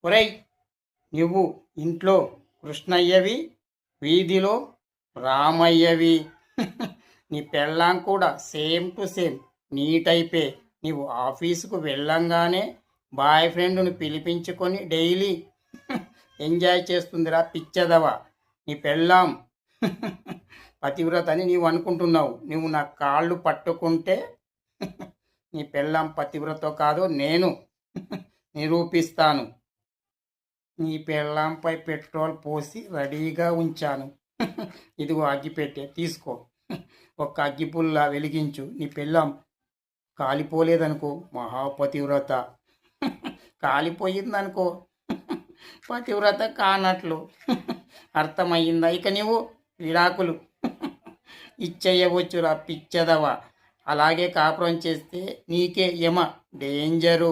ఒరేయ్, నువ్వు ఇంట్లో కృష్ణయ్యవి, వీధిలో రామయ్యవి. నీ పెళ్ళాం కూడా సేమ్ టు సేమ్ నీ టైపే. నీవు ఆఫీసుకు వెళ్ళంగానే బాయ్ ఫ్రెండ్ను పిలిపించుకొని డైలీ ఎంజాయ్ చేస్తుందిరా పిచ్చదవా. నీ పెళ్ళాం పతివ్రత అని నీవు అనుకుంటున్నావు. నువ్వు నా కాళ్ళు పట్టుకుంటే నీ పెళ్ళాం పతివ్రతో కాదో నేను నిరూపిస్తాను. నీ పెళ్ళాంపై పెట్రోల్ పోసి రెడీగా ఉంచాను. ఇదిగో అగ్గిపెట్టే, తీసుకో. ఒక్క అగ్గిపుల్ల వెలిగించు. నీ పెళ్ళాం కాలిపోలేదనుకో మహాపతివ్రత, కాలిపోయిందనుకో పతివ్రత కానట్లు. అర్థమయ్యిందా? ఇక నువ్వు విడాకులు ఇచ్చేయవచ్చురా పిచ్చదవా. అలాగే కాపురం చేస్తే నీకే యమ డేంజరు.